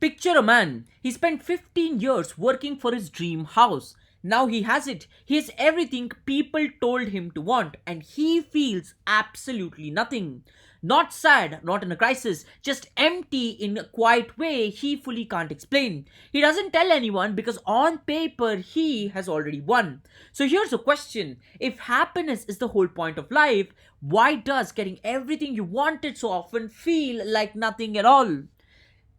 Picture a man. He spent 15 years working for his dream house. Now he has it. He has everything people told him to want, and he feels absolutely nothing. Not sad, not in a crisis, just empty in a quiet way he fully can't explain. He doesn't tell anyone because on paper he has already won. So here's a question. If happiness is the whole point of life, why does getting everything you wanted so often feel like nothing at all?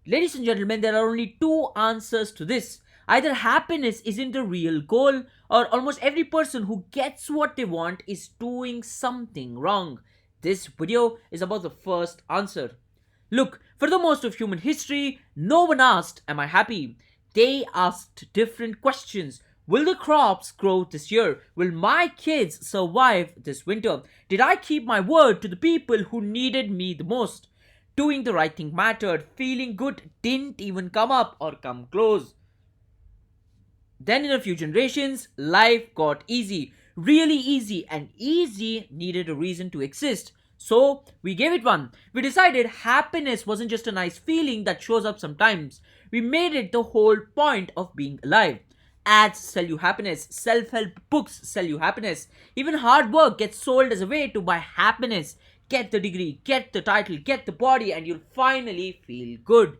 Ladies and gentlemen, there are only two answers to this. Either happiness isn't the real goal, or almost every person who gets what they want is doing something wrong. This video is about the first answer. Look, for the most of human history, no one asked, "Am I happy?" They asked different questions. Will the crops grow this year? Will my kids survive this winter? Did I keep my word to the people who needed me the most? Doing the right thing mattered. Feeling good didn't even come up or come close. Then, in a few generations, life got easy. Really easy, and easy needed a reason to exist. So, we gave it one. We decided happiness wasn't just a nice feeling that shows up sometimes. We made it the whole point of being alive. Ads sell you happiness. Self-help books sell you happiness. Even hard work gets sold as a way to buy happiness. Get the degree, get the title, get the body, and you'll finally feel good.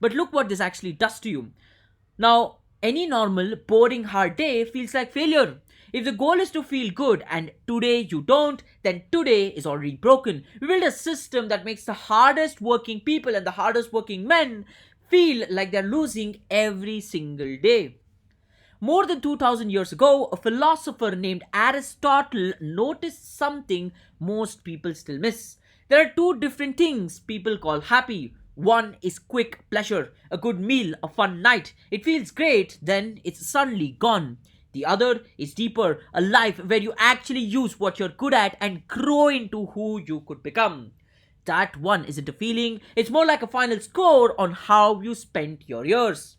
But look what this actually does to you. Now, any normal, boring, hard day feels like failure. If the goal is to feel good and today you don't, then today is already broken. We build a system that makes the hardest working people and the hardest working men feel like they're losing every single day. More than 2000 years ago, a philosopher named Aristotle noticed something most people still miss. There are two different things people call happy. One is quick pleasure, a good meal, a fun night. It feels great, then it's suddenly gone. The other is deeper, a life where you actually use what you're good at and grow into who you could become. That one isn't a feeling, it's more like a final score on how you spent your years.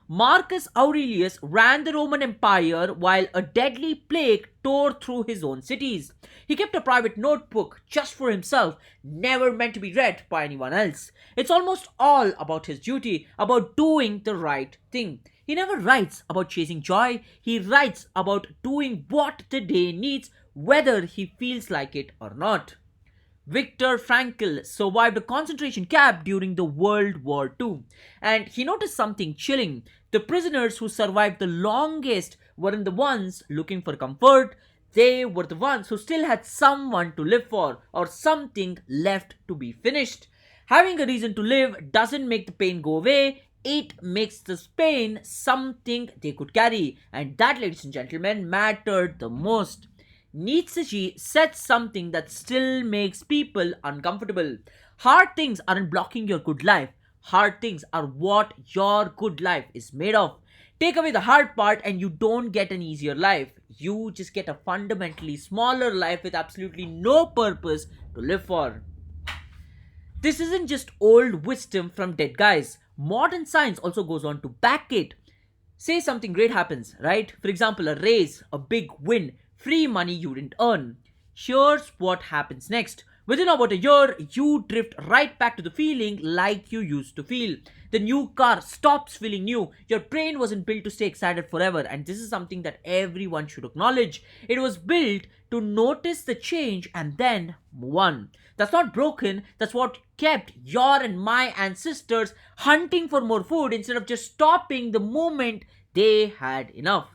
Marcus Aurelius ran the Roman Empire while a deadly plague tore through his own cities. He kept a private notebook just for himself, never meant to be read by anyone else. It's almost all about his duty, about doing the right thing. He never writes about chasing joy, he writes about doing what the day needs, whether he feels like it or not. Viktor Frankl survived a concentration camp during the World War II, and he noticed something chilling. The prisoners who survived the longest weren't the ones looking for comfort, they were the ones who still had someone to live for or something left to be finished. Having a reason to live doesn't make the pain go away, it makes the pain something they could carry, and that, ladies and gentlemen, mattered the most. Nietzsche said something that still makes people uncomfortable. Hard things aren't blocking your good life. Hard things are what your good life is made of. Take away the hard part and you don't get an easier life. You just get a fundamentally smaller life with absolutely no purpose to live for. This isn't just old wisdom from dead guys. Modern science also goes on to back it. Say something great happens, right? For example, a raise, a big win, free money you didn't earn. Here's what happens next. Within about a year, you drift right back to the feeling like you used to feel. The new car stops feeling new. Your brain wasn't built to stay excited forever, and this is something that everyone should acknowledge. It was built to notice the change and then move on. That's not broken, that's what kept your and my ancestors hunting for more food instead of just stopping the moment they had enough.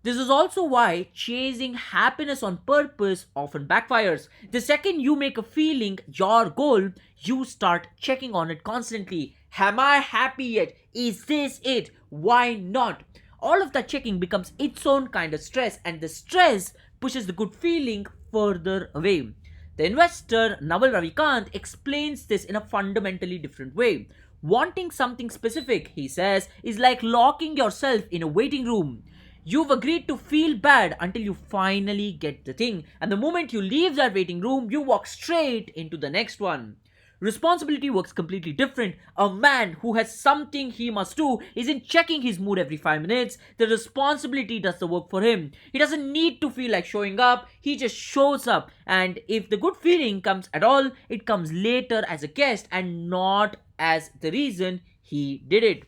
This is also why chasing happiness on purpose often backfires. The second you make a feeling your goal, you start checking on it constantly. Am I happy yet? Is this it? Why not? All of that checking becomes its own kind of stress, and the stress pushes the good feeling further away. The investor Naval Ravikant explains this in a fundamentally different way. Wanting something specific, he says, is like locking yourself in a waiting room. You've agreed to feel bad until you finally get the thing, and the moment you leave that waiting room, you walk straight into the next one. Responsibility works completely different. A man who has something he must do isn't checking his mood every 5 minutes. The responsibility does the work for him. He doesn't need to feel like showing up, he just shows up. And if the good feeling comes at all, it comes later as a guest and not as the reason he did it.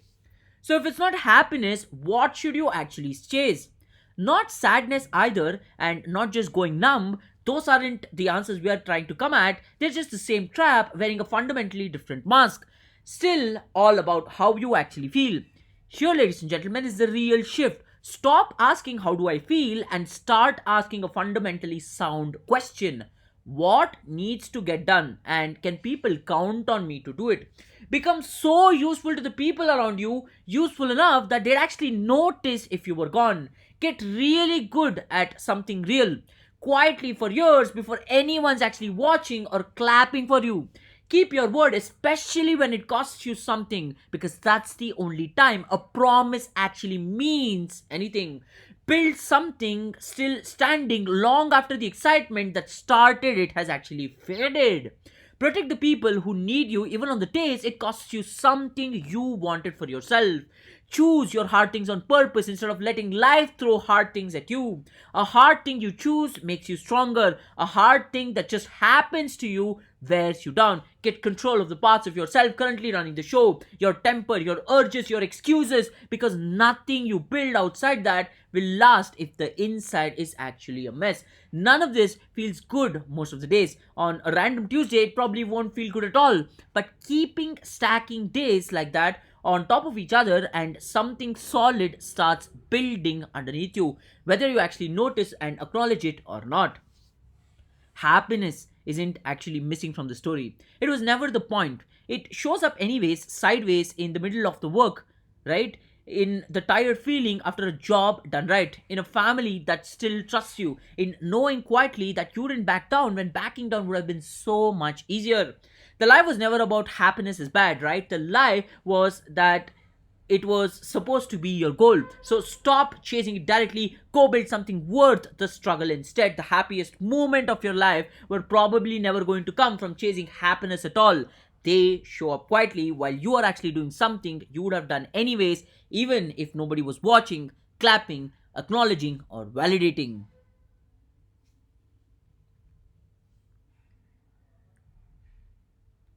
So, if it's not happiness, what should you actually chase? Not sadness either, and not just going numb. Those aren't the answers we are trying to come at. They're just the same trap wearing a fundamentally different mask. Still, all about how you actually feel. Here, ladies and gentlemen, is the real shift. Stop asking, how do I feel? And start asking a fundamentally sound question. What needs to get done? And can people count on me to do it? Become so useful to the people around you, useful enough that they'd actually notice if you were gone. Get really good at something real, quietly for years before anyone's actually watching or clapping for you. Keep your word, especially when it costs you something, because that's the only time a promise actually means anything. Build something still standing long after the excitement that started it has actually faded. Protect the people who need you even on the days it costs you something you wanted for yourself. Choose your hard things on purpose instead of letting life throw hard things at you. A hard thing you choose makes you stronger. A hard thing that just happens to you wears you down. Get control of the parts of yourself currently running the show, your temper, your urges, your excuses, because nothing you build outside that will last if the inside is actually a mess. None of this feels good most of the days. On a random Tuesday, it probably won't feel good at all. But keeping stacking days like that on top of each other and something solid starts building underneath you, whether you actually notice and acknowledge it or not. Happiness isn't actually missing from the story. It was never the point. It shows up anyways, sideways in the middle of the work, right? In the tired feeling after a job done right, in a family that still trusts you, in knowing quietly that you didn't back down when backing down would have been so much easier. The lie was never about happiness is bad, right? The lie was that it was supposed to be your goal. So stop chasing it directly. Go build something worth the struggle instead. The happiest moment of your life were probably never going to come from chasing happiness at all. They show up quietly while you are actually doing something you would have done anyways, even if nobody was watching, clapping, acknowledging, or validating.